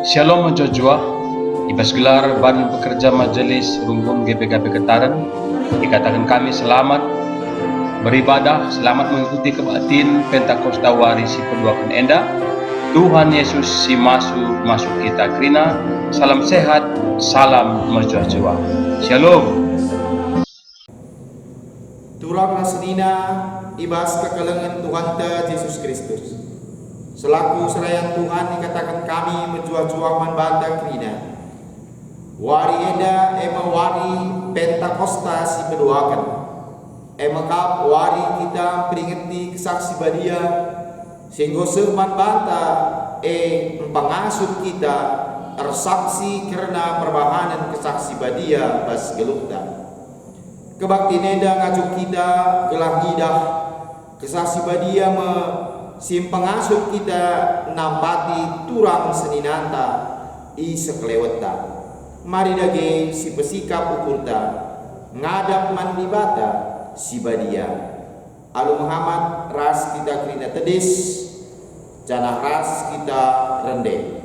Shalom menjojua, ibas gelar Badan Pekerja Majelis Runggung GPKP Ketaran, dikatakan kami selamat beribadah, selamat mengikuti kebaktian Pentakosta Wari si Penduakan Enda. Tuhan Yesus si masuk kita krina. Salam sehat, salam menjojua. Shalom. Turang nasenina ibas kekalengan Tuhan Yesus Kristus. Selaku serayan Tuhan dikatakan kami menjual-jual manbanda krina. Wari eda ema wari Pentakosta si Penduakan. Ema kap wari kita peringati kesaksi badia sehingga seman banta pengasuh kita tersaksi karena perbahanan kesaksi badia bas gelukta. Kebakti neda ngajuk kita gelah hidah kesaksi badia sim pengasuh kita nampati turang seninanta i sekeleweta. Mari dage si pesikap ukurta ngadap mandibata si badia. Alu Muhammad ras kita krina tedis janah ras kita rende.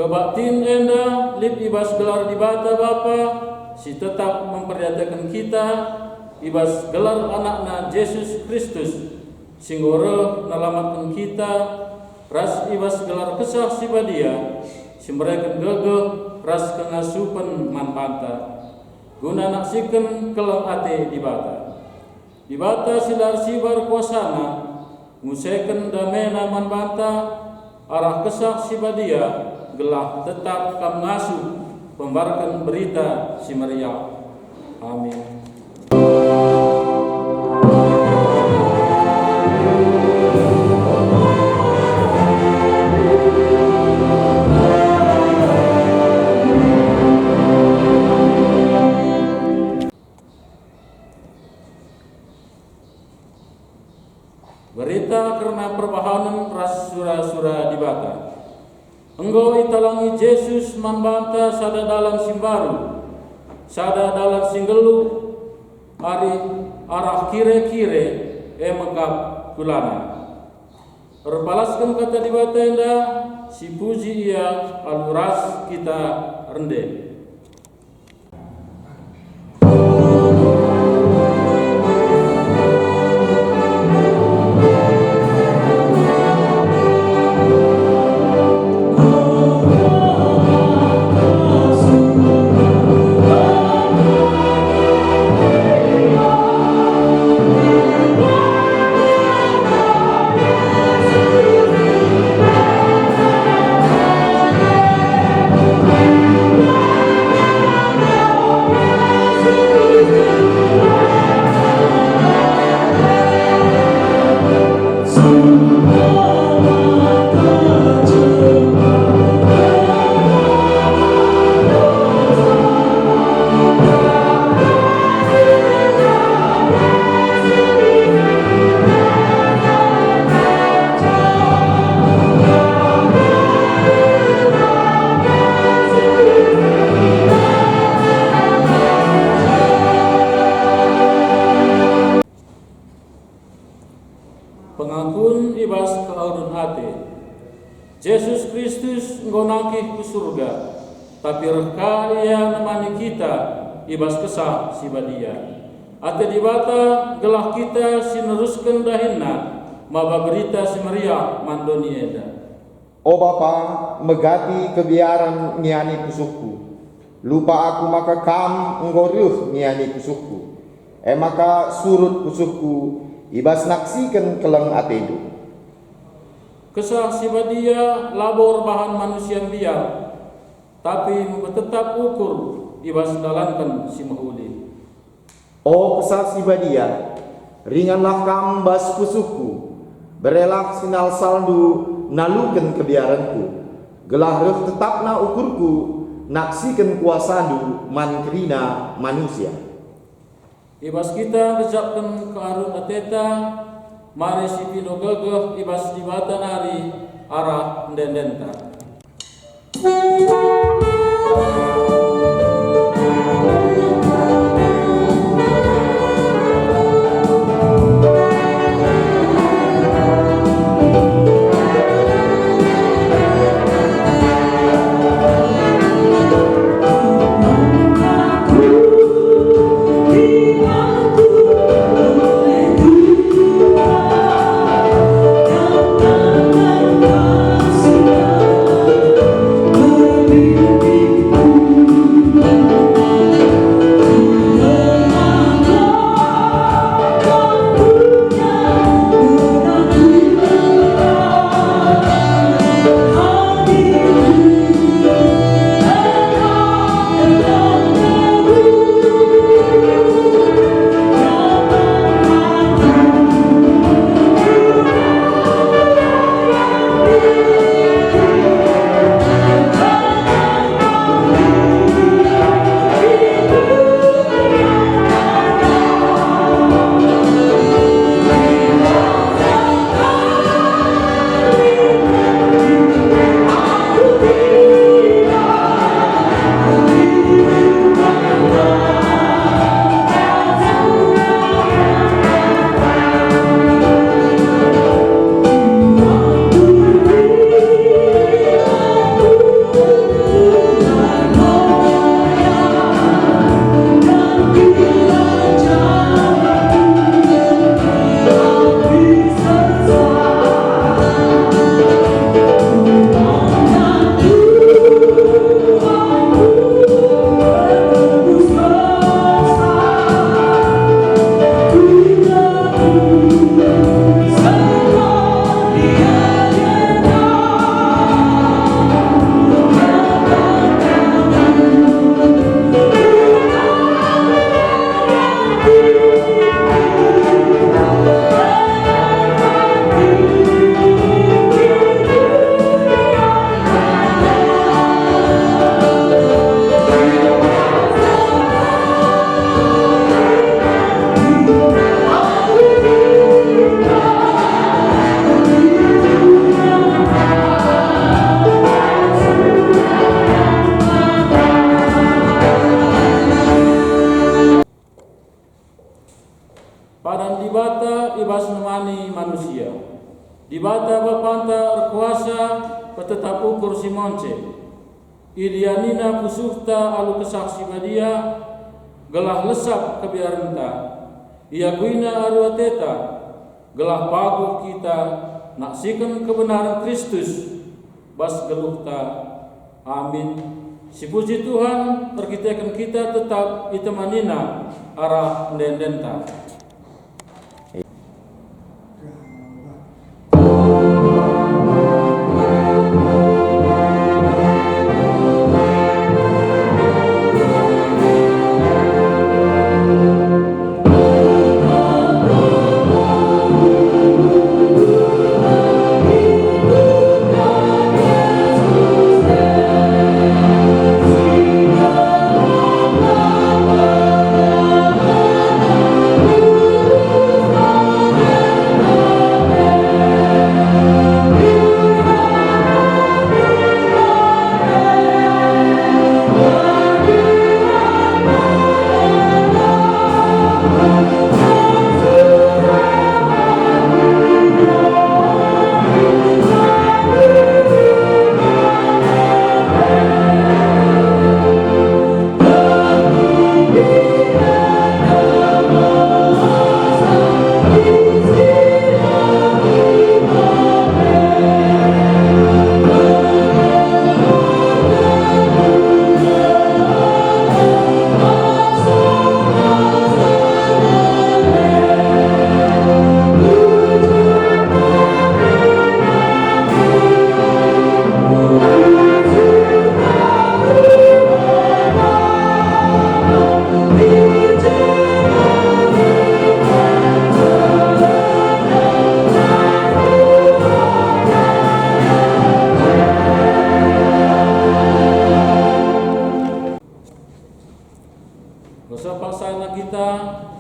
Kebaktian enda lip ibas gelar di bata Bapa si tetap memperlihatkan kita ibas gelar anakna Yesus Kristus singgoro nalamatkan kita ras ibas gelar kesah si badia si mereka gegeh ras kengasupan manpanta guna naksikan kelang ate di bata silar sibar kuasana ngusekan damena manpanta arah kesah si badia gelah tetap kam ngasuh pembarkan berita si Maria. Amin. Berita karena perbahanan ras sura-sura di bata. Engkau italangi Yesus manbanta sada dalam simbaru, sada dalam singgelu, ari arah kire-kire emekap kulana. Perbalaskan kata di batenda, si puji ia aluras kita rende. Yesus Kristus nggonaki ku surga, tapi reka ia nemani kita ibas kesah si badia. Ate di bata gelah kita sineruskan dahinna, maba berita si Maria mandoni eda. O Bapa, megati kebiaran ngiani pusukku. Lupa aku maka kam nggoruh ngiani pusukku. Maka surut pusukku ibas naksikan keleng atedu. Kesah si badia labor bahan manusia biar, tapi tetap ukur ibas dalankan si mahuli. O kesah si badia, ringanlah kam bas pusukku, berelak sinal saldu nalukan kebiaranku, gelah reh tetapna ukurku, naksikan kuasandu man kerina manusia. Ibas kita kejapkan ke arut ateta, mari si pino gegeh ibas di bata nari arah ndendenta. Padan dibata ibas nemani manusia. Dibata bapanta erkuasa petetap ukur si monce. Ilianina pusukta alu kesaksi badia gelah lesap kebiarenta. Ia guina aru ateta gelah paguh kita naksikan kebenaran Kristus bas geluhta. Amin. Si puji Tuhan terkitakan kita tetap itemanina arah ndendenta.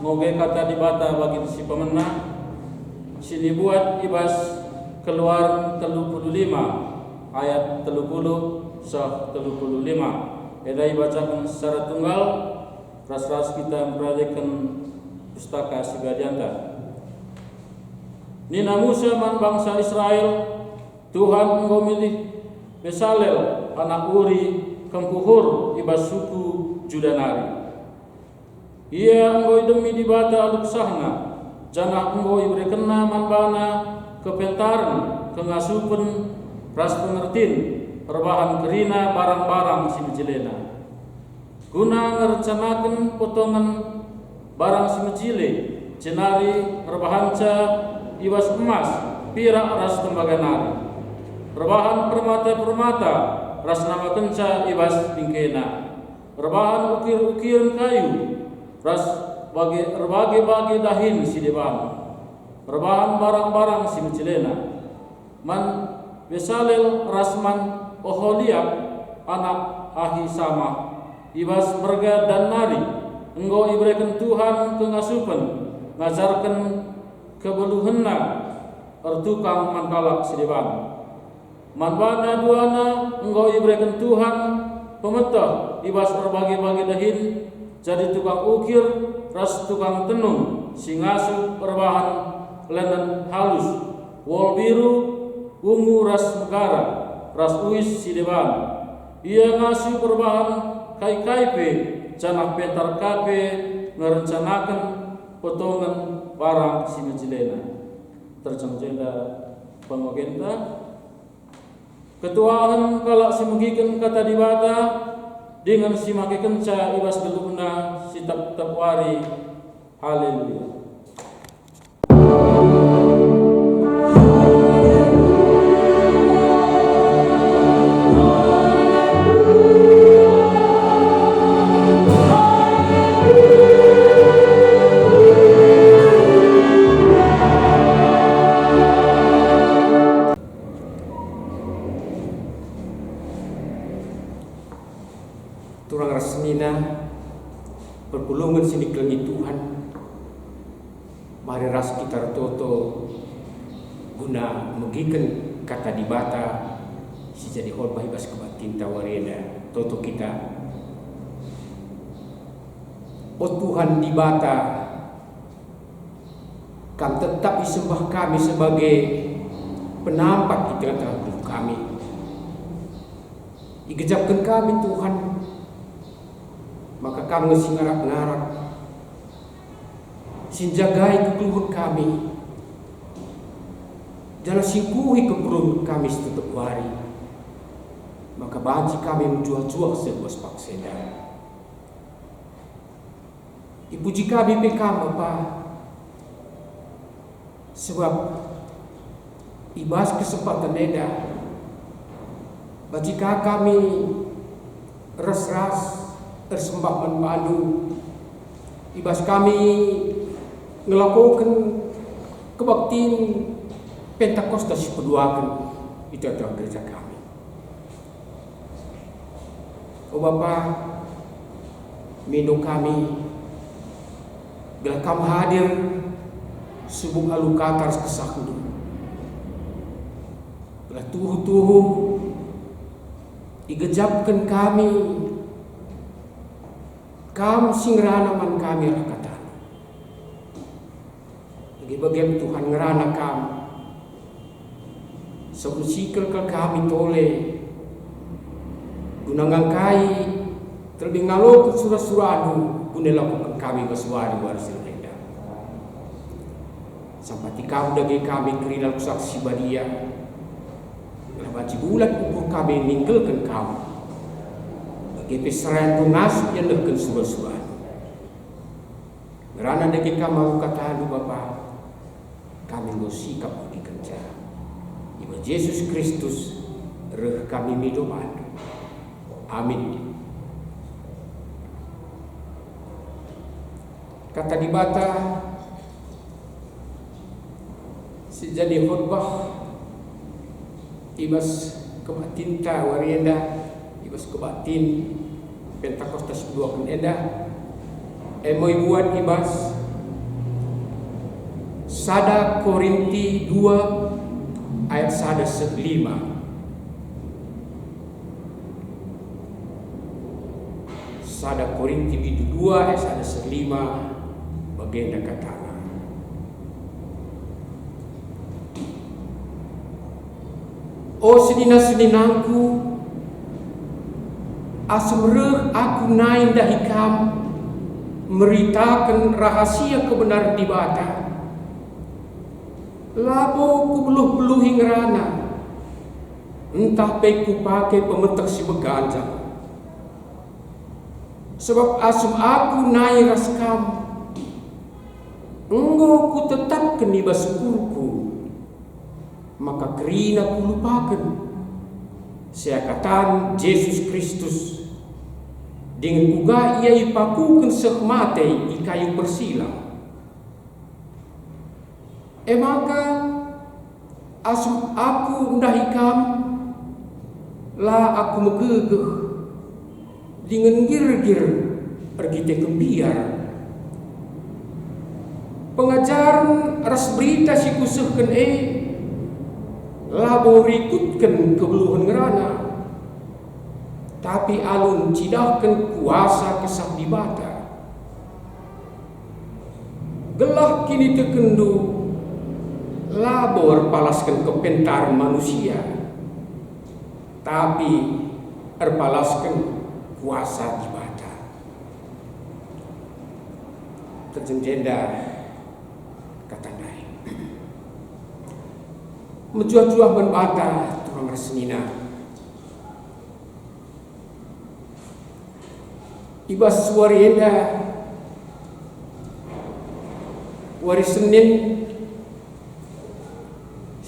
ngoge kata di bata bagi si pemenang sini buat ibas Keluaran 35 ayat 30 sah 35. Edai bacakan secara tunggal, ras-ras kita memperhatikan pustaka Sigadianta. Nina Musa man bangsa Israel, Tuhan engkau milih Besalel anak Uri kempuhur ibas suku Judanari. Ia engkau demi di bata aluk sahna, jangan engkau ibri kena manbana kepentaran kengasupen ras pengertin perbahan kerina barang-barang si mejilena. Guna ngerencanakan potongan barang si mejile cenari perbahanca iwas emas pirak ras tembaganari. Perbahan permata-permata ras nama kenca iwas bingkena. Perbahan ukir-ukiran kayu ras berbagai dahin si dewan. Perbahan barang-barang si mejilena. Man Besalel rasman Oholiab anak Ahisama ibas merga dan nari engkau ibrekan Tuhan kengasupan ngajarkan kebeluhenna ertukang mankalak sideban manbana duana engkau ibrekan Tuhan pemetah ibas berbagai-bagai dahin jadi tukang ukir ras tukang tenun singasup perbahan lenen halus wol biru ungu ras negara, ras uis si dewan. Ia ngasuh perbahan kai-kaipe, janah pentar kape, ngerencanakan potongan barang si mejilena. Terjemjenda pengogenta. Ketuaan kalak si megikan kata dibata, dengan si make kenca ibas geluna si tap-tap wari. Haleluya. Turang rasmina perpulungan sini kelengi Tuhan mari ras kita toto guna megikan kata dibata si jadi khotbah ibas kebatin tawarena toto kita oh Tuhan dibata kan tetap disembah kami sebagai penampak di tengah-tengah hidup kami digejapkan kami Tuhan maka kami singarap-ngarap sinjagai kekeluhan kami jangan singkuhi keperluan kami setutup hari maka banci kami menjual-jual sebuah pakseda ipuji kami pekam Bapa sebab ibas kesempatan eda bajika kami ras-ras tersembah mandu ibas kami ngelakukan kebaktian Pentakosta sepeduakan itu adalah gereja kami. Oh Bapa, minum kami bila kamu hadir subuh alukatar kesahulu bila tuhu-tuhu digejapkan kami kamu singrana man kami rakatan. Lagi bagian Tuhan ngerana kamu. Sebusikal ke kami tole. Guna ngangkai terlebih ngalokut surah-surahmu guna lakukan kami bersuari warisil reda. Sampai kamu dagi kami kerinal saksi badia. Lah baci bulat ukur kami ninggalkan kamu. Bagi peserahan tunas yang dekat surah-surah. Ngerana dagi kamu kata Bapa, kami bersikap dikerja. Ibu Yesus Kristus reh kami midoman. Amin. Kata di bata sejadi khutbah ibas kebatin ta warienda ibas kebatin Pentakosta dua kan eda emoy buat ibas Sada Korinti 2 ayat sada 5. Sada Korinti 2 ayat sada 5 bagian katana. O sedina-sedinangku, asmreh aku naik dahi kam meritakan rahasia kebenaran di bata. Labo ku beluh-beluh ngerana, entah baik ku pakai pemetak si beganjang. Sebab asum aku naik raskam, enggo ku tetap keniba syukurku, maka kerina ku lupakan seakatan Yesus Kristus dengan uga ia ipakukan sekmate di kayu persila. Maka asum aku ndahikam lah aku megegeh dengan gir-gir pergi te kembiar. Pengajaran ras berita si kusehken labo rikutkan kebeluhan ngerana, tapi alun cidahkan kuasa kesah di bata. Gelah kini tekendu labo erpalaskan kepentar manusia, tapi erpalaskan kuasa di bata. Terjenda kata naik menjuah-juah berbata turang resnina ibas suarienda wari Senin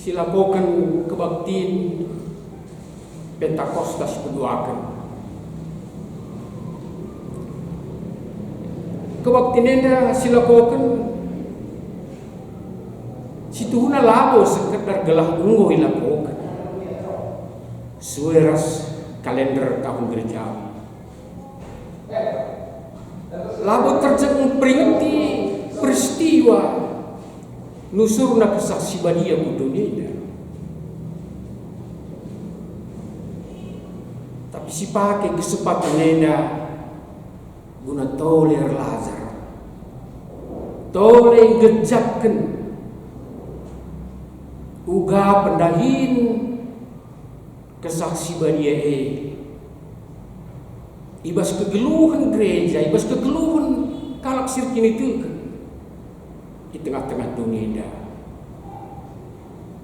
silapokan kebaktiin Pentakostas berdoakan. Kebaktinenda silapokan situhuna labo sekedar gelah unggo ilapokan sueras kalender tahun gereja. Labo terjeng peringati peristiwa nusurna kesaksi badia budoneda. Tapi si pakai kesempatan neda guna toler Lazar, tole gejapkan uga pendahin kesaksi badia ibas kegeluhan gereja, ibas kegeluhan kalak sirkin itu di tengah-tengah dunia.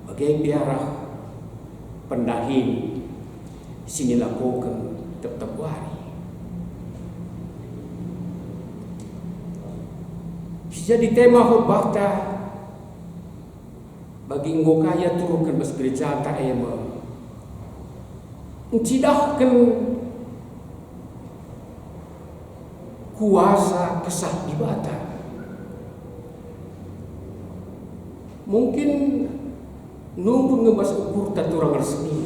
Bagai biara pendahin sini lakukan tetap wari. Jadi tema khotbah bagi engkau kaya turunkan bas gereja tak ema mencidahkan kuasa kesah di bata. Mungkin nunggu ngebas ukur taturang resmi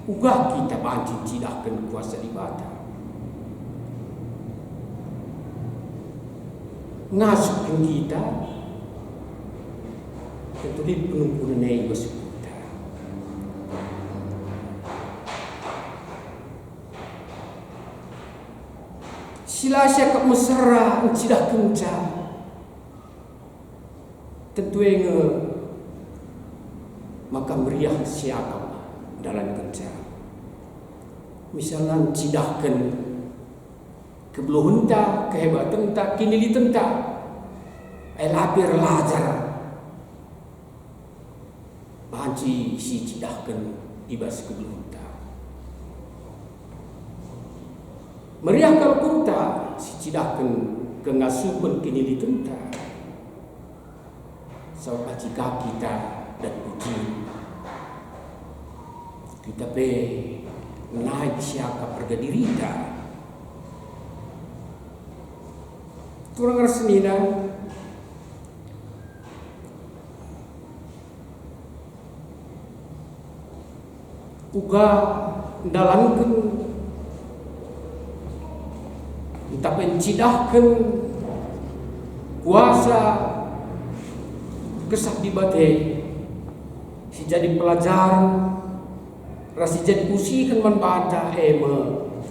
ugah kita banci cidahkan kuasa di bata. Ngasukin kita tentu di penumpunan nai bersukuta. Sila syakap mesra mencidah kencang tentu yang maka meriah siakap dalam kencang. Misalnya cidahkan kebeluhan tak, kehebatan tak, kinilitan tak, lapir Lazar banci si cidahkan ibas kebeluhan tak. Meriah kalau kurta si cidahkan kengasupan kinilitan tak. Sebab jika kita dan puji kita be naik siapa pergadirita. Turang resnina uga dalankan entah pencidahkan kuasa kesah di bate si jadi pelajaran rasi jadi usikan membaca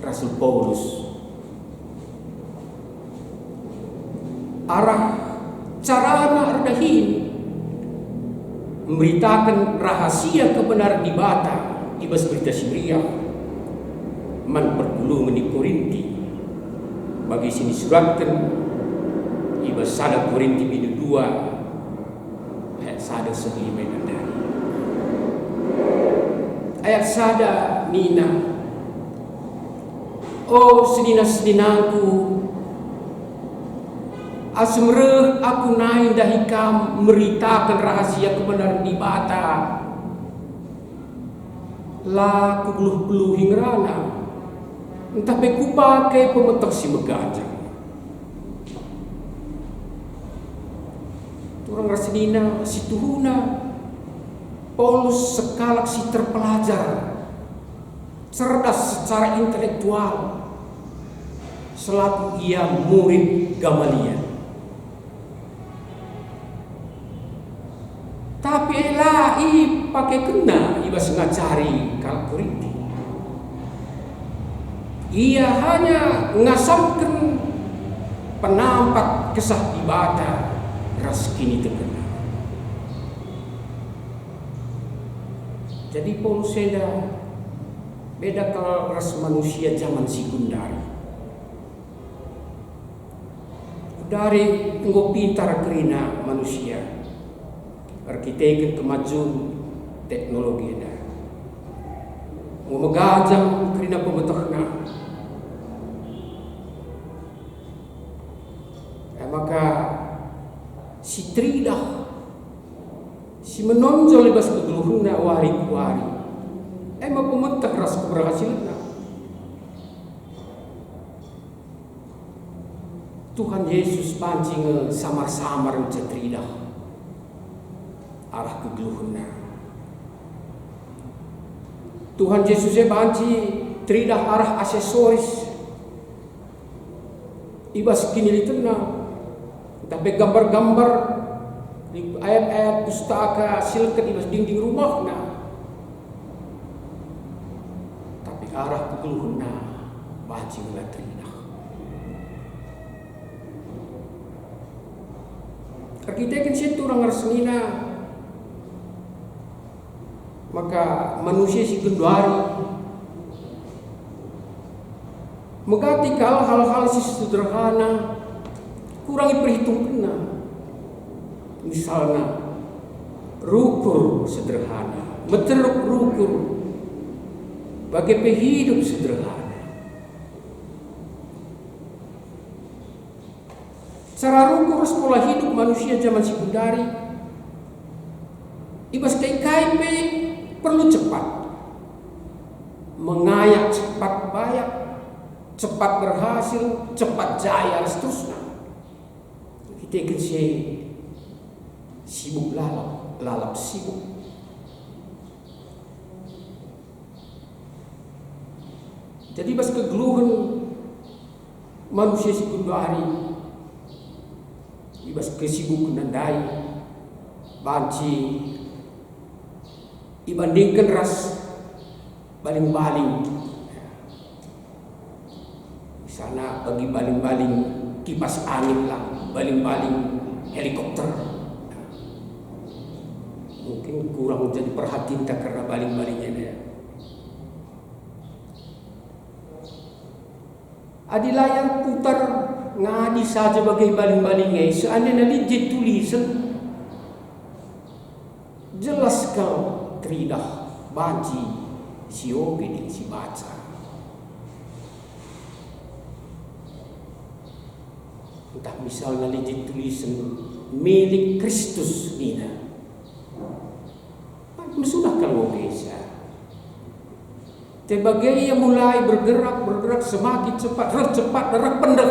Rasul Paulus arah carana ardahin memberitakan rahasia kebenaran di bata ibas berita Syria man pergulungan di Korinti bagi sini suratkan ibas sada Korinti bidu 2 ayat sada 9 dari ayat sada nina oh sedina-sedinaku asmreh aku naik dahi kam meritakan rahasia kebenaran di bata lah kuguluh-guluh hingrana entah ku pakai pemetok si megajang turang rasidina si tuhuna Paulus sekalak si terpelajar cerdas secara intelektual selaku ia murid Gamaliel. Tapi pakai kena ibas ngacari kal Korinti. Ia hanya ngasamkan penampak kesah di bata ras kini terkena. Jadi Paulus beda kalau ras manusia zaman sekundari. Dari tunggu pintar kerina manusia. Arkitek kemajuan teknologi dah. Ngomegajang kerina pembetakna. Maka si Tridah si menonjol libas kegeluhuna wari-wari. Emang pemetak ras keberhasilan. Tuhan Yesus pancing samar-samar Tridah. Arah kegeluhuna. Tuhan Yesus banci Tridah arah aksesoris. Ibas kini litena. Tapi gambar-gambar di ayat-ayat pustaka silakan ibas dinding rumah tapi arah kegeluhuna banci ngela Tridah. Arkitek situ orang arsenina maka manusia si gendari megati kalau hal-hal si sederhana kurangi perhitungan. Misalnya rukur sederhana, meteruk rukur bagi pehidup sederhana. Cara rukur sekolah hidup manusia zaman sekundari ibas KIP perlu cepat, mengayak cepat bayak, cepat berhasil, cepat jaya, dan seterusnya. Kita kan sibuk lalap sibuk. Jadi pas kegeluhan manusia sekundari, ibas kesibukan nandai, banci, dibandingkan ras baling-baling. Di sana bagi baling-baling kipas angin lah. Baling-baling helikopter mungkin kurang jadi perhatian tak karena baling-balingnya dia. Adi layar putar ngadi saja bagai baling-balingnya. Seandainya lijit tulisan jelas kau Tridah banci si oge si baca. Entah misalnya lijit tulisan milik Kristus nina. Sudah kalau bisa. Sebagai yang mulai bergerak semakin cepat, pendek.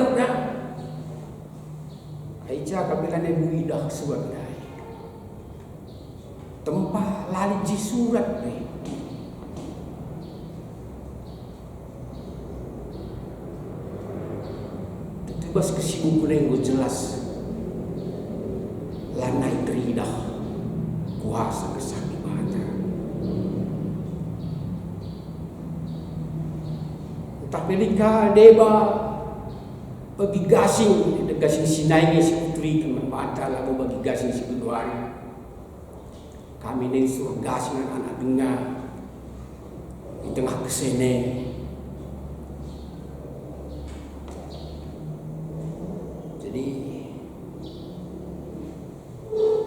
Aica kabilan yang mudah surat dai. Tempah lali ji surat dai. Bas kesibukan yang jelas lanai Tridah kuasa kesah di bata. Tapi lika deba bagi gasing sinai si putri kan membata lalu bagi gasing si keduari. Kami ini suruh gasing anak dengar di tengah kesene. Jadi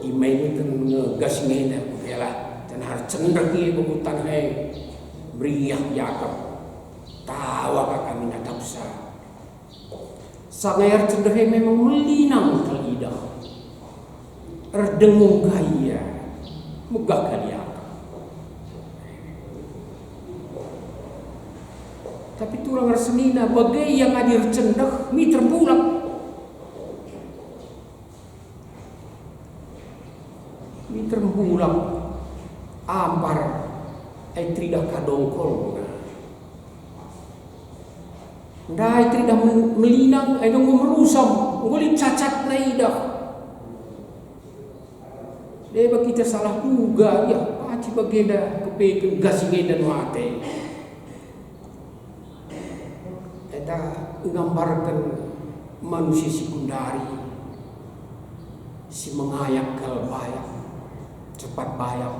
email itu ngegasing ini lah dan harus cenderung kebutuhan beriak yakap. Tawa kami natap sa. Sangayar cenderung memang melinang kalidah. Erdengung gaya. Megah kalian. Tapi turang arsenina bagai yang hadir cendak mi terbulat. Mi terbulat ampar tridak kadongkol. Ndai tridak melinang nunggu merusam, ngulit cacat na idah. Deba kita salah juga ya, paci bagenda kepekan gasing dan mate. Kita menggambarkan manusia sekundari, si mengayak kal bayak, cepat bayak,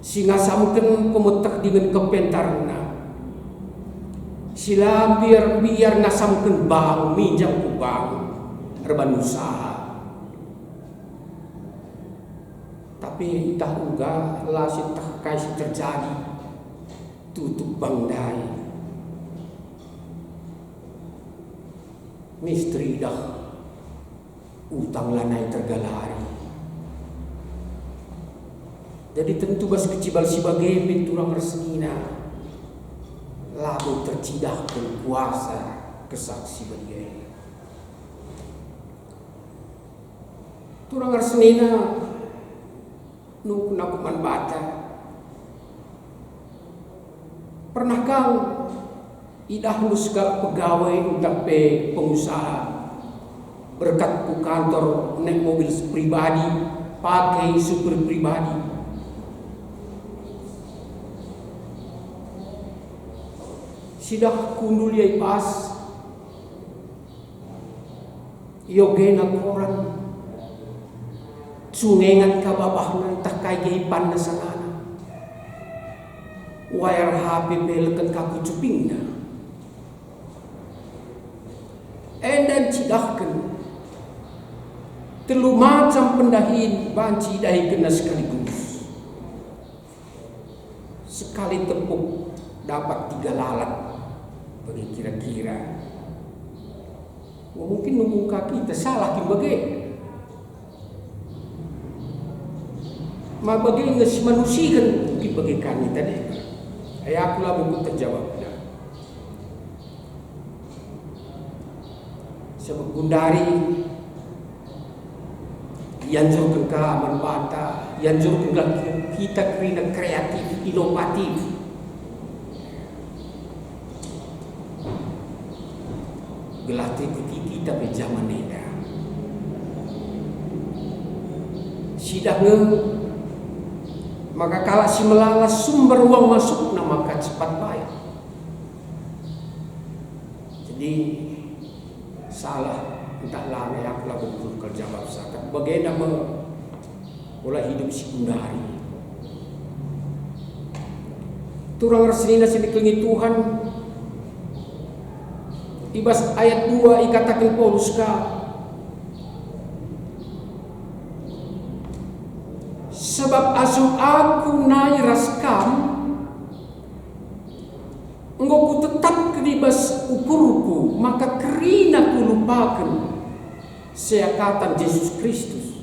si ngasamkan pemetak dengan kepentarna. Sila biar ngasamkan bang minjam ku bang reban usaha. Tapi entah juga lah si tak kasih terjadi tutup bangdai. Misteri dah utang lanai tergalari. Jadi tentu bas kecibal si bagai pinturang resmina. Lalu tercidahkan kuasa kesaksi bagai. Turang arsenina nu nakuman bata. Pernah kau idah segala pegawai untuk pengusaha berkat ku kantor naik mobil pribadi, pakai super pribadi. Sidah kundul yai pas yogena koran sunengan kababahna tak kaya pan na sanana wire HP belkan kaku cupingna endan cidahkan telu macam pendahin banci dahi kena sekaligus sekali tepuk dapat 3 lalat bagi kira-kira mungkin muka kita salah kimbagai ma bagai nges manusia kan mungkin bagai kami tadi ayah aku lah buku terjawab sebab gundari yang jauh ke manfaat yang jauh kita kerina kreatif inovatif. Gelatih kita pe zaman neda. Sidahnya maka kala si melala sumber uang masuk na maka cepat bayar. Jadi salah entahlah yang aku betul kerja bangsa. Bagaimana pola hidup sekundari. Turang resina sini kelingi Tuhan. Ibas ayat 2 ikatakan Paulus ka sebab asuh aku nai raskam engkau ku tetap kedibas ukurku maka kerina ku lupakan seakatan Yesus Kristus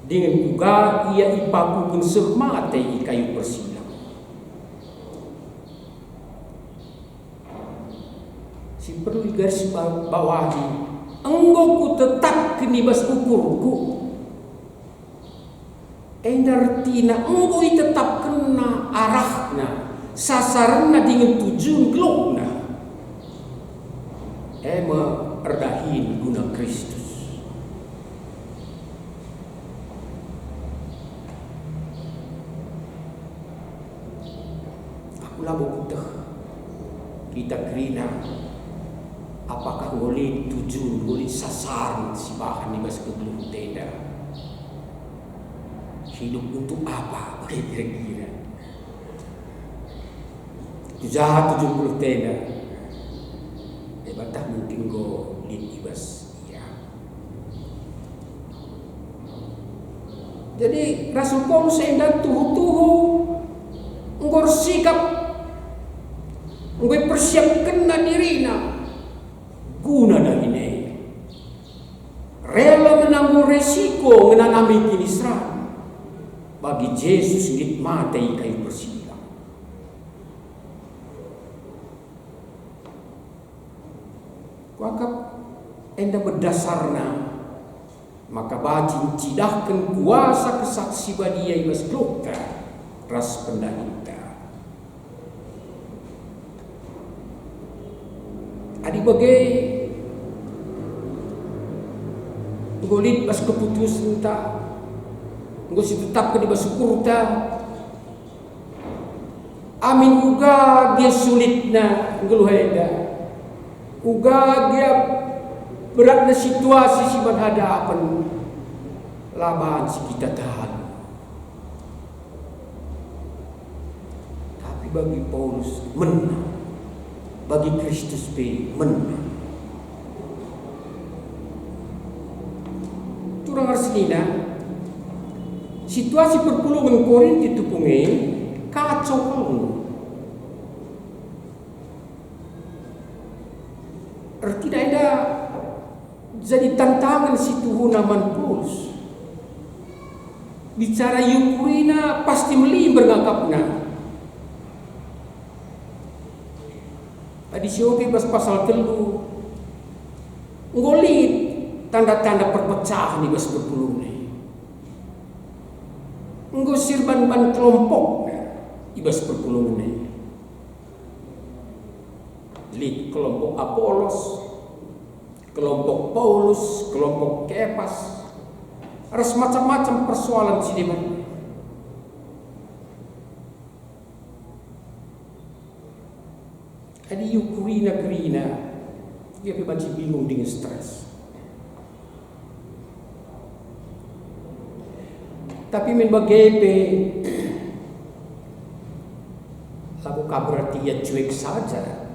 dengan juga ia ipakukan semate i kayu persilang. Si perlu garis bawahi engkau ku tetap kenibas ukurku endartina engkau tetap kena arahna sasarna dengan tujuan gelokna erdahin guna Kristus kita kerina apakah ngoli tuju, ngoli sasaran si bahan di bas kebelum tenda. Hidup untuk apa? Kira-kira. Jahat 70 tenda. Batah mungkin go lid ibas. Ya. Jadi Rasul Paulus endah tuhu-tuhu ngor sikap ngoi persiapkan na dirina guna dah ini rela menanggung resiko menanami kinisran bagi Yesus nikmati kayu persilang. Wakap enda berdasarna maka bacin cidahkan kuasa kesaksi badia ibas dokter ras pendahita. Adi bagai golit bas keputusan ta nggo si tetap ke di basukur ta amin uga dia sulitna ngeluhenda uga dia beratna situasi si berhadapan laban si kita tahan. Tapi bagi Paulus menang, bagi Kristus menang. Turang arsenina situasi perpulungan Korinti tupungi kacau. Tidak ada jadi tantangan si Tuhan aman Paulus. Bicara Yukurina pasti melimber ngangkapna. Tadi siopi bas pasal 3 ngolit tanda-tanda perpecahan di bas berpulung ni. Ngusir ban-ban kelompok di bas berpulung ni. Lid kelompok Apolos, kelompok Paulus, kelompok Kepas, ada macam-macam persoalan di sini. Ada Yukurina-Gerina, dia masih bingung dengan stres. Tapi menbagepe, lagu berarti ia cuek saja.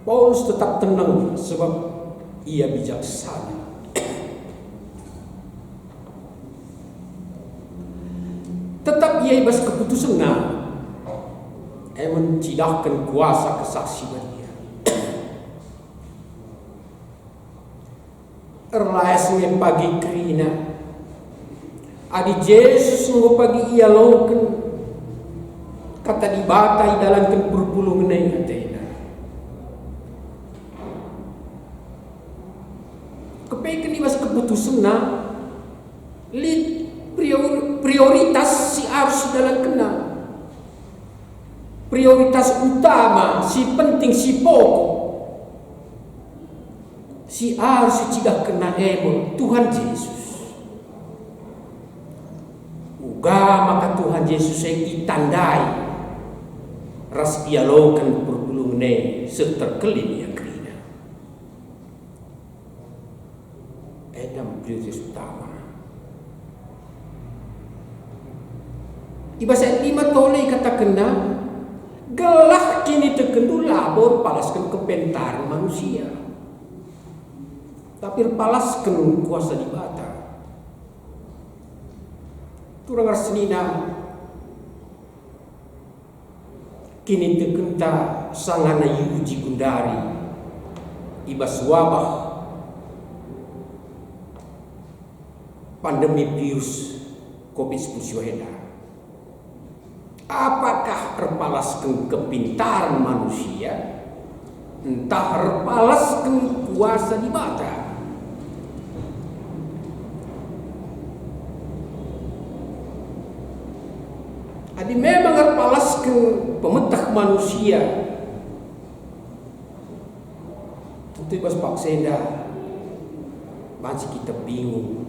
Paulus tetap tenang sebab ia bijaksana. Tetap ia ibas keputusan mencidahkan kuasa kesaksian dia. Erlais pagi kerina adi Yesus nunggu pagi ia laukan kata dibatai dalam perpulungan yang kepekan ibas keputusan lid prioritas si harus dalam kena prioritas utama si penting si pokok si harus tidak kena Tuhan Yesus uga maka Tuhan Yesus yang ditandai ras dialogan perpulungan seterkelin yang prioritas utama. Ibas ayat 5 toleh kata kena gelah kini tekendu labor palaskan kepentaran manusia. Tapi palaskan kuasa di bata. Turang arsenina kini tekenta sangana yuji gundari ibas wabah pandemi virus COVID-19. Apakah terpalaskan kepintaran manusia? Entah terpalaskan kuasa di mata. Adi memang terpalaskan pemetah manusia. Tentu bas paksenda masih kita bingung.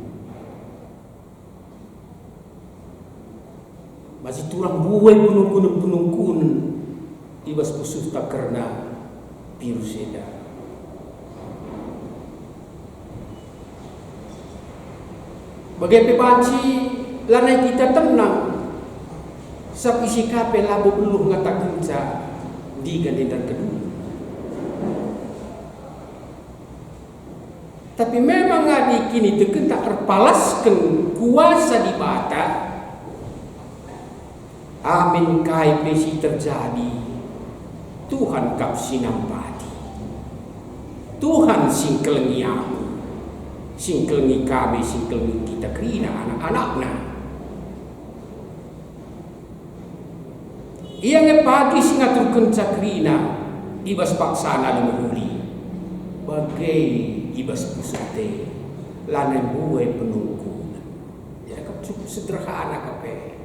masih turang buai penungkun ibas pusuh tak karena virus eda. Bagai pebanci lanai kita tenang sab isi kape labo beluh ngatakan sa di gandendan kedua. Tapi memang ngadi kini teken tak terpalaskan kuasa di bata. Amin kai besi terjadi. Tuhan kap sinampati. Tuhan singkelengi aku. Singkelengi kami, singkelengi kita kerina anak-anaknya. Ia ngepagi singaturkan cakrina ibas paksana lemahuli bagai ibas pusate lanai buai penunggu. Ya cukup sederhana kape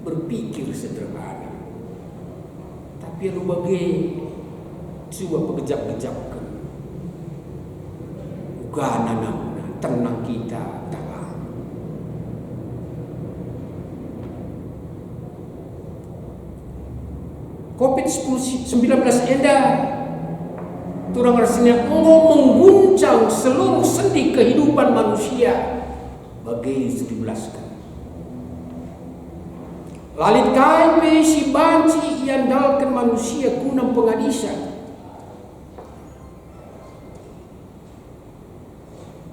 berpikir sederhana. Tapi lu bagai coba pegejap-gejapkan ugana namna tenang kita tangan. COVID-19 endah turang rasanya mengguncang seluruh sendi kehidupan manusia bagai dijelaskan. Lalit kai si banci iandalkan manusia guna pengadisan.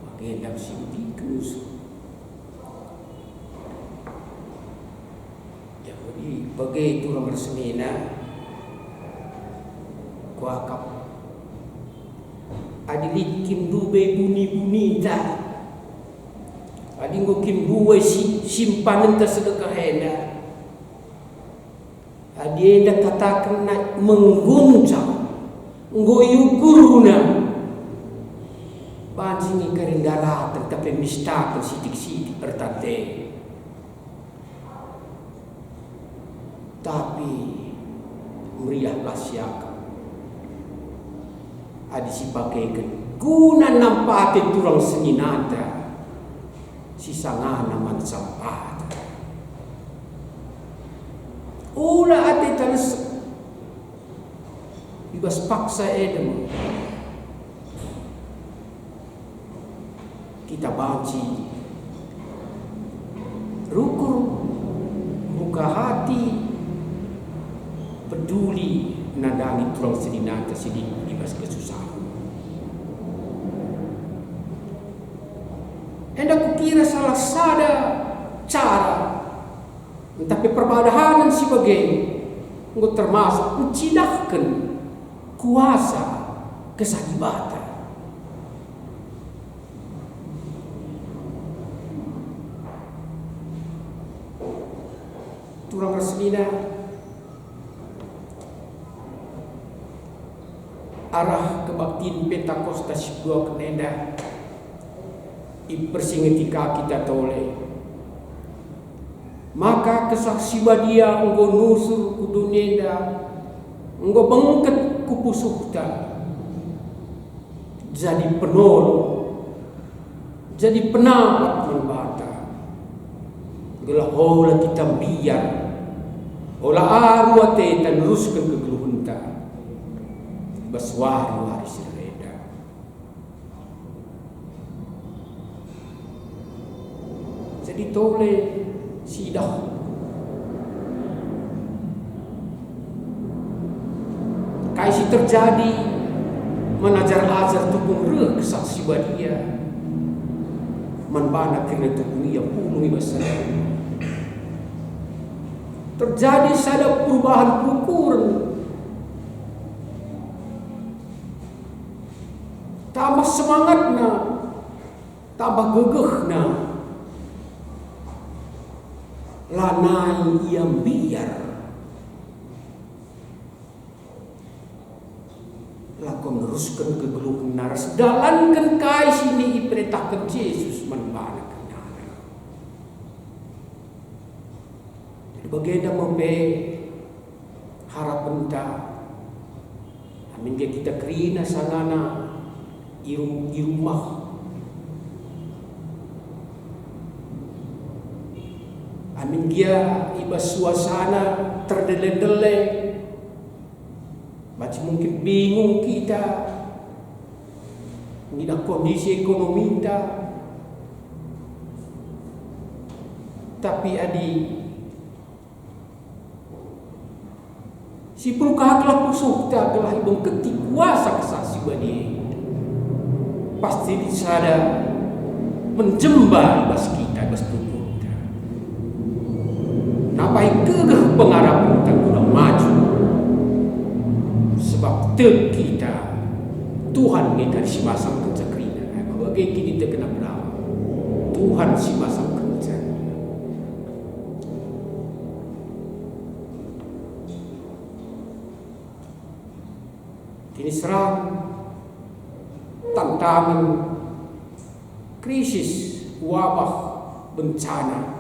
Bagai hendak si dikus. Jadi bagai turang rasanya kuakap adi kim dube buni ta adi ngo kim buwe simpanan ta sedekah henda adi enda katakan na mengguncang ngoyu guruna banjingi karindara tetapi mistakan sidik-sidik pertate tapi meriahlah siaka adi si pakaikan guna nampati turang seninata sisangana man sampata ula ati tanas ibas paksa edem kita banci rukur buka hati peduli nadani turang seninata sidik ibas kesusahan. Hendak kukira salah sada cara, tapi perbadahan sebagai untuk termasuk mencidahkan kuasa kesahibatan. Turang resmina arah kebaktiin Pentakosta sebuah kenenda ipersingetika kita tole maka kesaksian dia enggo nusur kudu nenda enggo bengket kupusukta jadi penolong jadi penamat membata gelah hola kita biar ola arwate tanuruskan kegeluhunta baswari waris reda. Jadi tole sidah kaisi terjadi menajar-ajar tukung reh kesaksian dia menbana kena tukung ia puluh besar terjadi sada perubahan ukuran tambah semangatna, tambah gegehna, lanai yang biar, lakon neruskan kegeluhan naras, dalankan kai sini iperintahkan Yesus menbana kenana. Jadi bagaimana membe harapan ta, amin kita kerina sanana. Irumah amin dia ibas suasana terdele-dele, macam mungkin bingung kita, tidak kondisi ekonomi kita, tapi adi si perukahlah pusuk tak telah ibang ketik kuasa kesaksi bani pasti disada menjembar ibas kita ibas tubuh kita napai kegeh pengarap kita sudah maju sebab te kita Tuhan kita si masang kecakrina bagai kini terkena berapa Tuhan si masang kerja. Kini serang tantangan krisis wabah bencana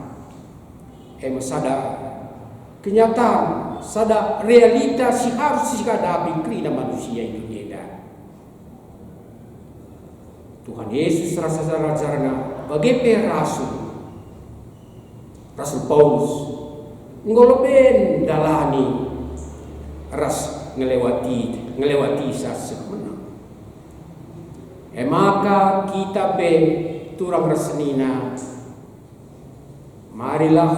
sada kenyataan sada realita si harus dihadapi krina manusia itu dia. Tuhan Yesus rasa rajarna bagi Rasul Paulus ngoloben dalani ras ngelewati sasa menang. Maka kita turang rasenina marilah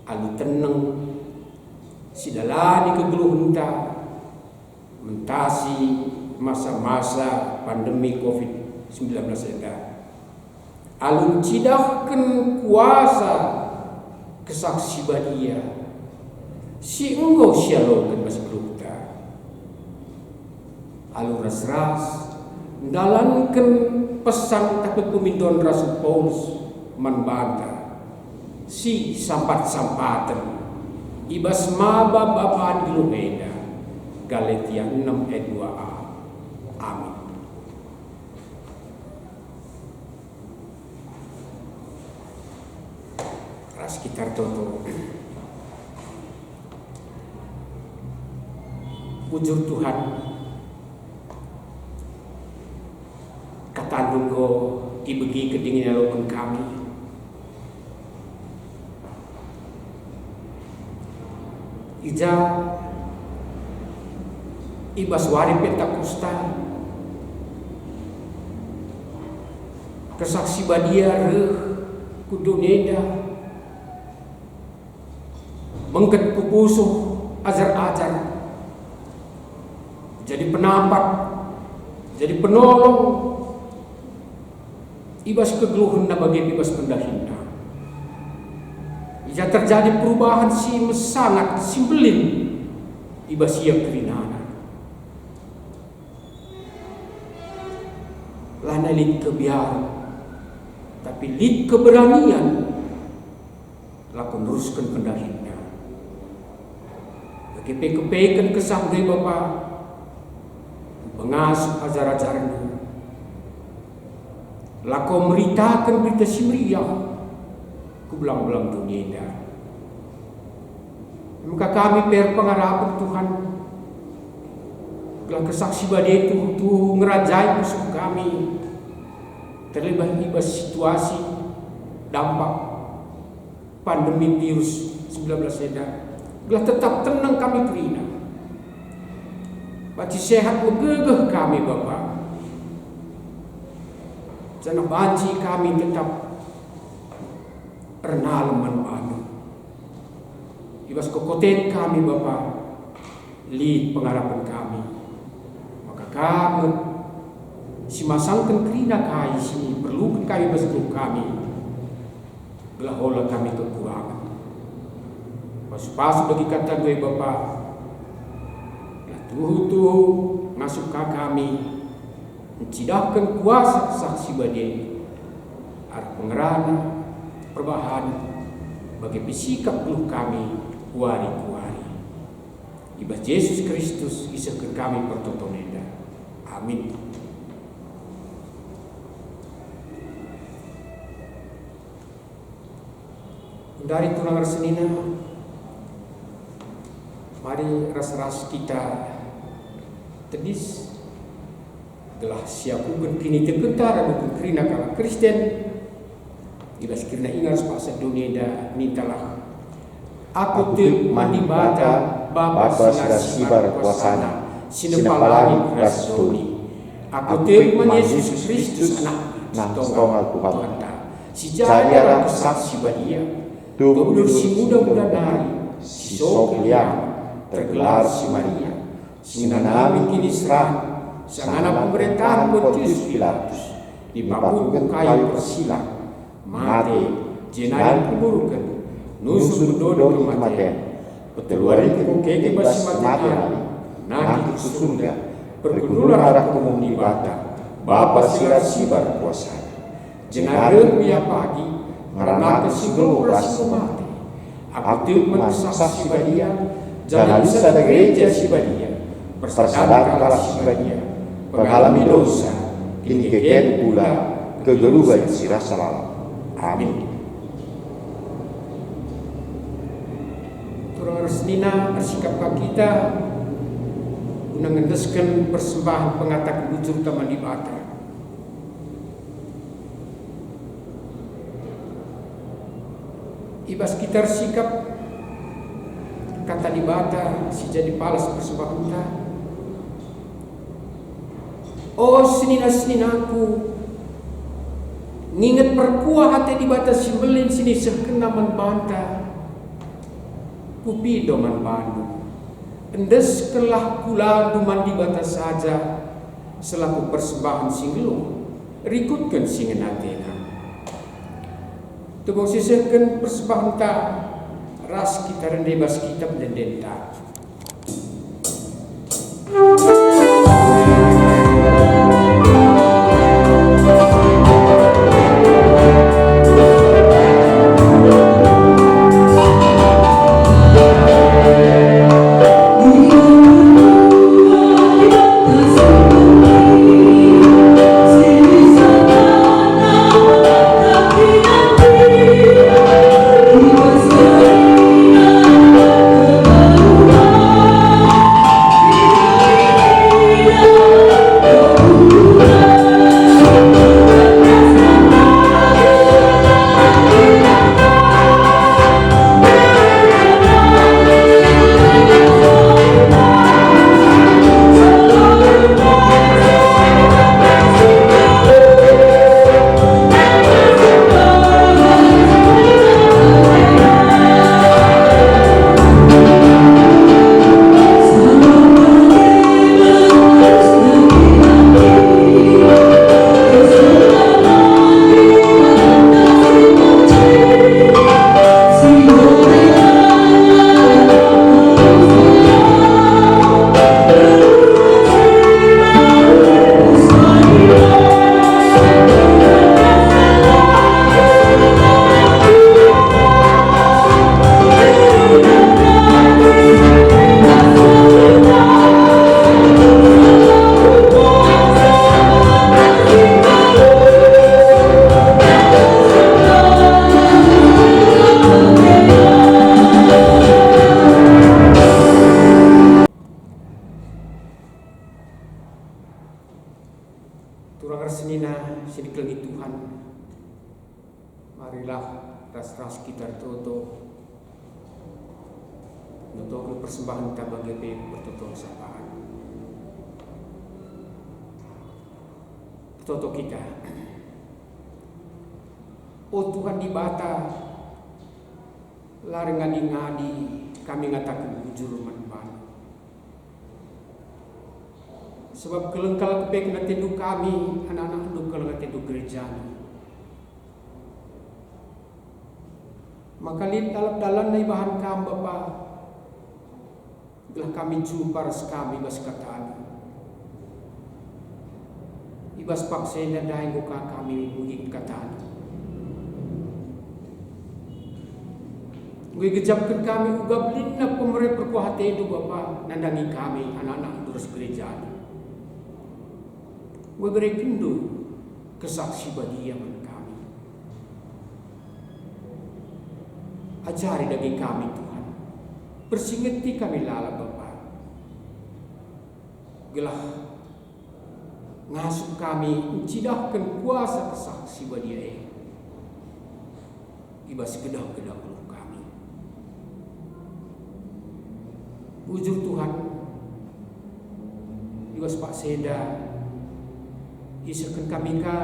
alu tenang sidalani kegeluhunta mentasi masa-masa pandemi COVID-19 ini. Alun cidahkan kuasa kesaksi badia si engkau syalokan masih berukta alun ras-ras dalankan pesan tapi pemindon Rasul Paulus membantah si sampat-sampatan ibas maba bapaan Gilumeda Galatia 6 ayat 2a. Amin. Sekitar toto ujur Tuhan katandung ko ibegi kedingin alokan kami ija ibas wari Pentakosta kesaksi badia kuduneda mengket kupusuh ajar-ajar jadi penampak jadi penolong ibas kegeluhan bagi ibas pendahinna ia terjadi perubahan si sangat simbelin ibas ia kerinana lana lid kebiaran tapi lid keberanian lakon teruskan pendahinna kepekan kesanggai Bapa pengasuh ajar-ajarnya lako meritakan berita simriah ke belang-belang dunia dah. Maka kami pengharapan Tuhan telah kesaksi badai itu ngerajai musuh kami terlibat ibas situasi dampak pandemi virus 19 ini. Belah tetap tenang kami terina. Baci sehat megegeh kami Bapa. Jangan banci kami tetap renal manfaat. Ibas kokoten kami Bapa. Lid pengharapan kami. Maka kami si masangkan kerina kai sini perlukan kami berseru kami. Belah olah kami kekurangan. Pas bagi kata gue Bapa tuh masuk ke kami mencidahkan kuasa saksi badai arah pengerana perubahan bagi bersikap peluh kami wari-wari ibas Yesus Kristus isahkan kami pertontoneda. Amin. Dari tulang rasenina mari ras-ras kita tedis telah siap bukan kini terkentar bukan kerina kalau Kristen ibas kirna ingas paksa dunia da mintalah. Aku tuk mandi bata bapa sila sibar kuasana sinepalangin rasuli. Aku tuk man Yesus Kristus anak tonggal Tuhan ta. Si jadiara kesaksi badia. Gubernur si muda-muda dari si Soklian tergelar si Maria. Si nanami kini serah sang anak pemerintahan Pontius Pilatus dipakukan kayu persila mati jenayah keburukan nusuk dodo kematian peteluari kekeke basi matahari nanti ke surga pergundulan arah umum di bata Bapa sila sibar kuasa jenayah biar pagi karena kesigel rasi mati aku tiup saksi badia jangan bisa ada gereja si badia persadar kalah si badia penghalami dosa kini keken pula kegeluhan si rasa lalang. Amin. Turang resnina bersikap kita guna ngendeskan persembahan pengatak bujur taman di bata. Ibas kita sikap kata di bata si jadi palas persembahan kita. Oh senina-seninaku nginget perkuah hati di bata simbelin sini sekena membanta kupi doman bandu endes kelah kula duman di bata saja selaku persembahan singlung rikutkan singen hatena tebong sisehkan persembahan ta ras kita rendebas kitab dan denta. Turang resnina sidiklengi Tuhan. Marilah ras-ras kita toto nutokul persembahan kita bagi bertutur sapaan. Toto kita. Oh Tuhan di bata larengan ngadi kami ngatakan bujur manpan. Sebab kelengkal kepek ngatindu kami anak-anak dukal ngatindu gereja. Maka lid dalam na bahan kam Bapa gelah kami jumpa ras kami bas kataan. Ibas paksena dahi muka kami buging kataan. Gue gejapkan kami uga belina pemerintah perkuhati itu Bapa nandangi kami anak-anak terus gereja. Gue beri kendu kesaksi badiaman kami. Ajari daging kami Tuhan. Persingeti kami lala Bapa. Gelah ngasuh kami mencidahkan kuasa kesaksi badia. ibas gedah-gedah keluh kami. Bujur Tuhan, ibas Pak Seda, isakan kami ka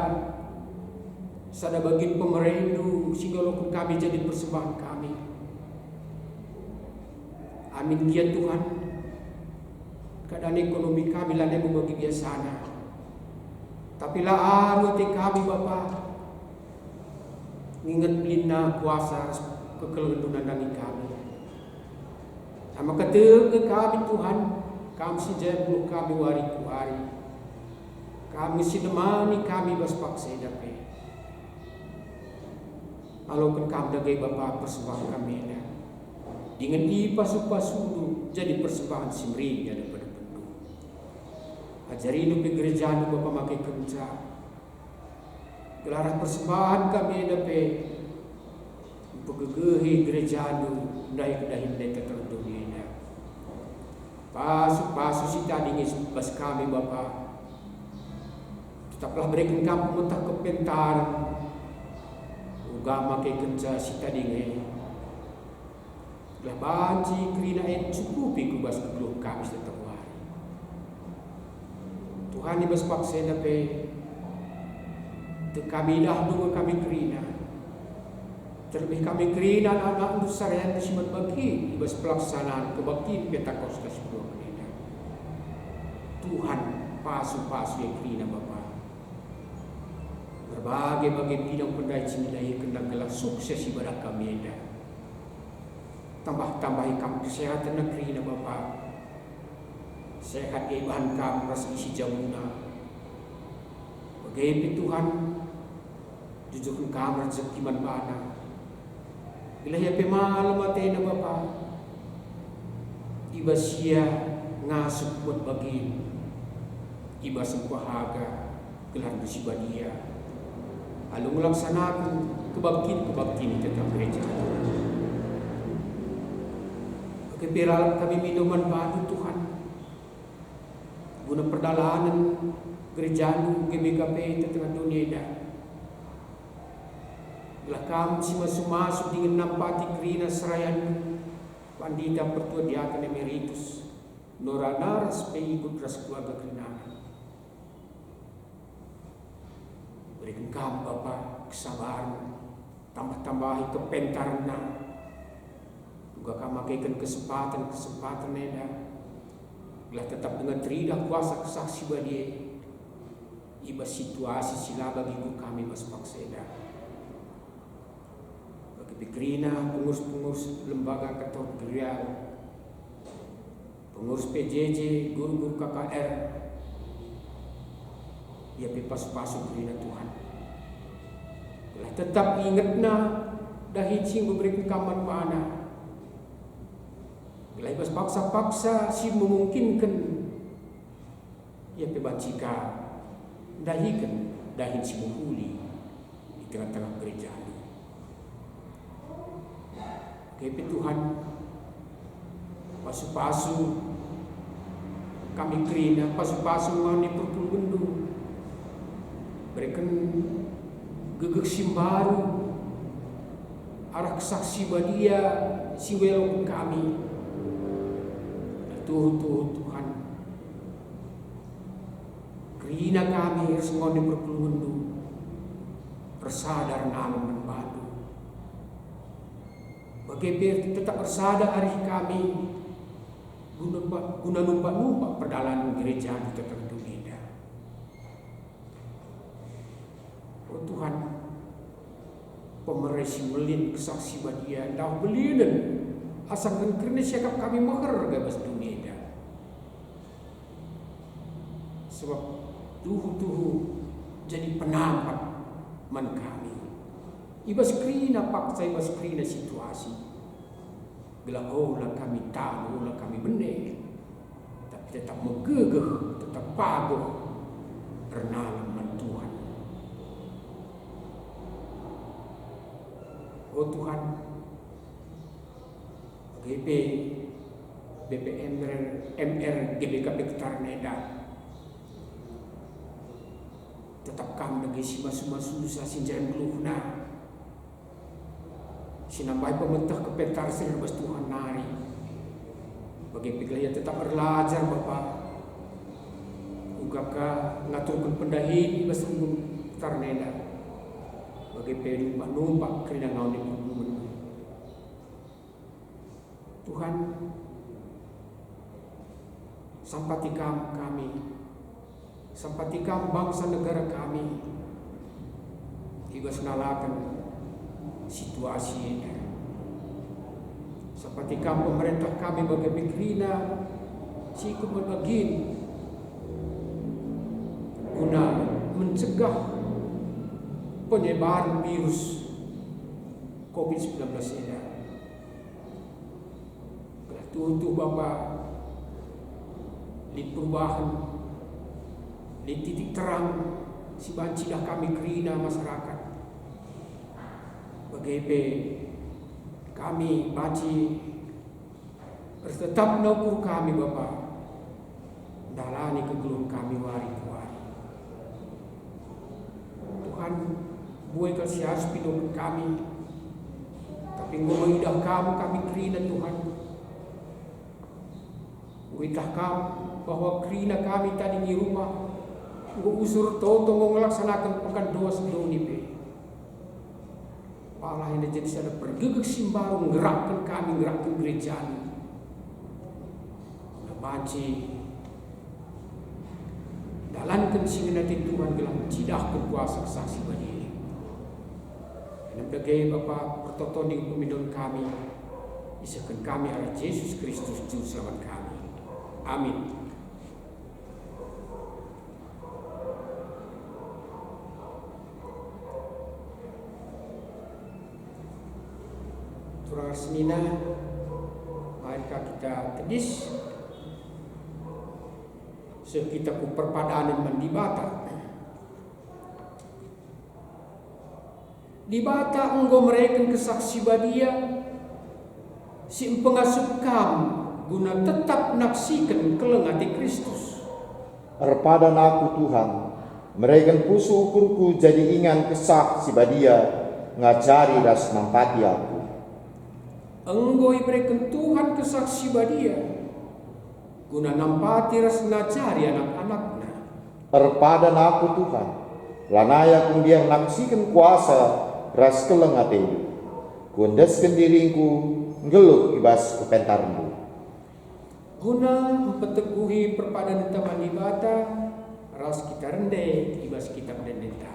sada bagin pemerindu sigolokun kami jadi persembahan kami. Amin kian Tuhan. Keadaan ekonomi kami lah bagi biasana. Tapi lah aru kami Bapa. Ingat lina kuasa kekelendunan dari kami. Sama ketemu kami Tuhan, kami si jebul kami wari ku hari. Kami si nemani kami baspak sedape. Alaukan kami dagai Bapa persembahan kami ada. Dengan pasu-pasu jadi persembahan simring daripada penuh. Ajari hidup di gereja Bapa makai kerja. Gelarah persembahan kami dape pegegehi gereja nu dahi tertentu ini. Pasu si tadi bas kami Bapa. Tetaplah berikan kami mentah kepentaran. Ugama ke kerja si tadi ini. Lah banci kerina cukupi kubas keluh kami setiap hari. Tuhan ni bas paksa dape. Kami dah dua kami kerina. Terlebih kami kerina anak-anak besar yang disimat bagi ibas pelaksanaan kebaktian Pentakosta 10 Menit. Tuhan pasu-pasu yang kerina Bapa. Berbagai bidang pendai cimilai kena gelar sukses ibadah kami ada. Tambah-tambahi kami kesehatan negeri na Bapa. Sehat ibahan kami ras isi jamuna. Bagaimana Tuhan jujurkan kami rezeki mana. Bila ya pemalam mati na Bapa. Iba sia ngasup buat bagi. Iba sempahaga gelar musibah dia. Lalu melaksanakan kebaktian tentang gereja. Kepiralan kami minuman batu Tuhan. Guna perdalanan gereja GBKP tengah dunia dah. Bila kami si masuk dengan nampati kerina serayan pandita pertua diakan emeritus Noranaras pengikut ras keluarga kerenangan. Berikan kami Bapa kesabaran, tambah-tambahi kepentaran. Juga kami makaikan kesempatan eda. Bila tetap dengan terida kuasa kesaksi badie. Iba situasi sila bagi kami baspaksa eda. Bagi pikrina pengurus-pengurus lembaga kategorial, pengurus PJJ, guru-guru KKR, ia pipas-pasu kerina Tuhan. Bila tetap ingatna dahi cing memberikan kaman mana. Bila ibas paksa-paksa si memungkinkan ia pebacika dahikan dahin si menghuli di tengah-tengah gereja. Kepi Tuhan pasu-pasu kami kerina pasu-pasu mani perpuluh berikan gegek simbaru arah kesaksi badia siwelong kami Tuhan kerina kami semua ni perpuluh bersadar alam membadu bagaimana tetap bersadar hari kami guna numpak perdalan gereja di tertentu beda. Oh Tuhan, pemerisi melin kesaksi badia dah belinan asal kerana siakap kami mahar gabas dunia dah. Sebab tuhu jadi penampak man kami. Ibas kerina paksa, ibas kerina situasi. Bila lah kami tahu, lah kami benar. Tapi tetap megegeh, tetap paguh. Renalan Tuhan. Oh Tuhan, GP, BPM, MR, GBKP Ketarneda. Tetap kami lagi si masu-masu susah sinjaran keluhna. sinambai pementah kepentar sinarbas Tuhan nari. Bagi piglaya tetap belajar Bapak. Ugapka ngaturkan pendahin ibas rumbun tarneda. Bagi pedu numpak kerina ngauni rumbun. Tuhan, sampatikam kami, sampatikam bangsa negara kami, ibas nalakan situasi ini. Sampatikam pemerintah kami bagi pikrina, si kemenagin, guna mencegah penyebaran virus COVID-19 ini. Tutup Bapak di perubahan, di titik terang si bancilah kami kerina masyarakat. Bagaimana kami banci bertetap naukur kami Bapak, dalani kegeluh kami wari-wari. Tuhan, buai kasias pindah kami, tapi ngomong kami kerina Tuhan. Witah kamu bahwa kerina kami tadi di rumah usur toto ngelaksanakan pekan doa sedoni be. Pala yang jadi sada pergegek simbaru ngerakkan kami ngerakkan gereja ini. Nabaci dalankan singenati Tuhan gelang cidah berkuasa saksi badi. Dan bagai Bapak pertoton di pemidon kami, isakan kami arah Yesus Kristus Juru Selamat kami. Amin. Turang Senina, marikah kita tedis sekita ku perpadanan mendibata. Dibata engkau mereka kesaksi badia si pengasuh kamu guna tetap naksikan kelengati Kristus. Erpadan aku Tuhan, mereka pusu ukurku jadi ingan kesah si badia, ngajari das nampati aku. Engkau berikan Tuhan kesaksi badia, guna nampati ras ngajari anak-anaknya. Erpadan aku Tuhan, lanaya kumbiar naksikan kuasa ras kelengati, kundeskan diringku ngeluh ibas kepentarmu. Guna mempeteguhi perpadan teman ibata, ras kita rendah, ibas kita mendenda.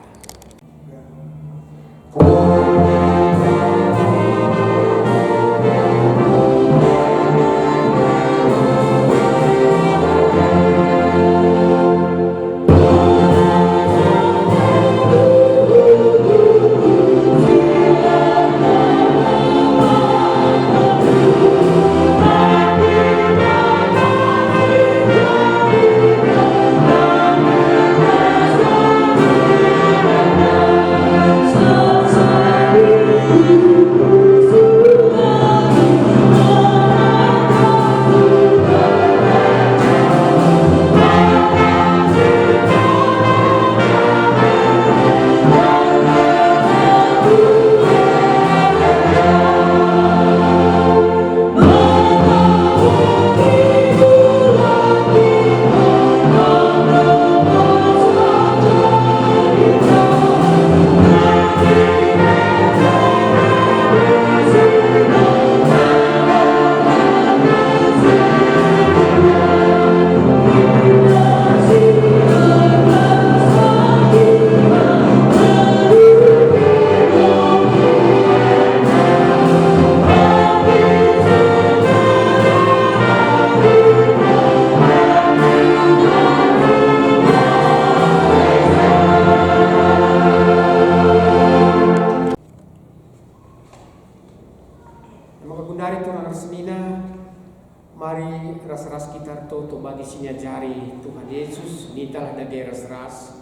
Mari ras-ras kita toto bagi sinya jari Tuhan Yesus nitalah dage ras-ras.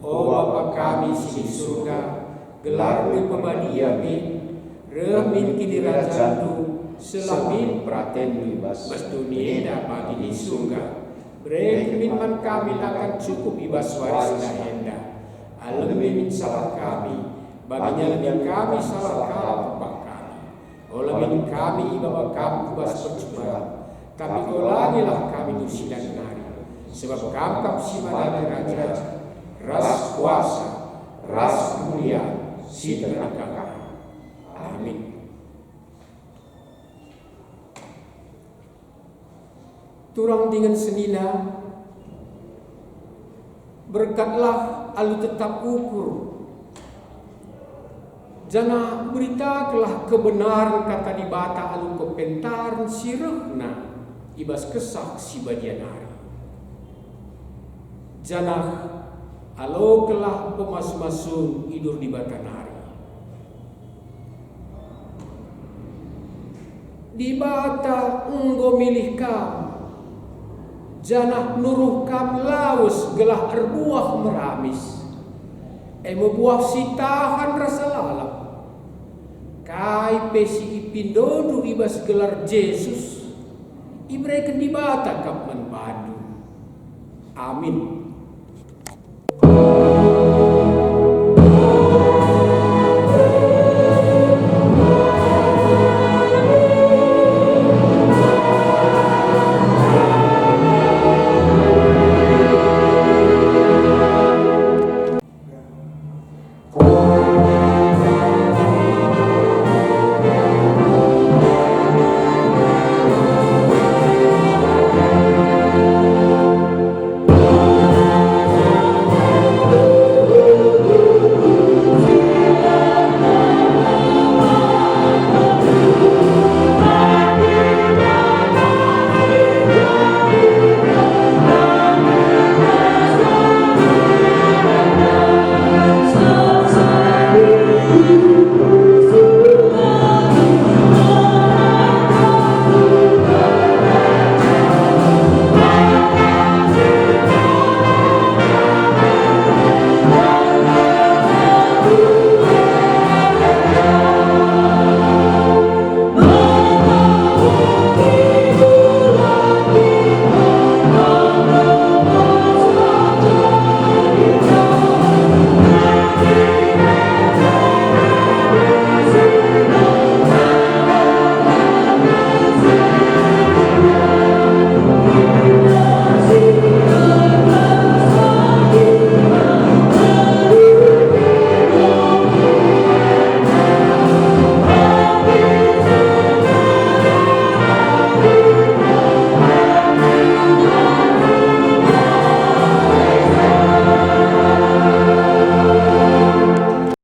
O Bapa kami sini surga, gelar di pembadiami, remin kini rajandu, selamin pratendu, bas dunia bagi di surga. Brekemin man kami akan cukup ibas waris henda. Alemin salah kami, baginya lebih kami salah kami. Olamin kami Bapa kami kubas percuma, tapi ulangilah kami nusilan nari. Sebab kami simana raja, ras kuasa, ras kemuliaan, sidang agama. Amin. Turang dengan senina, berkatlah alu tetap ukur. Jana beritakanlah kebenaran kata di bata alu kepentaran sirehna ibas kesak si bagian hari. Jana alokelah pemas-masun idur di bata nari. Di bata enggo milih kam, janah nuruh kam laus gelah erbuah meramis. Buah sitahan rasa lalap. Kai pesi ipindodu ibas gelar Yesus. Ibreken di bata kap menpadu. Amin.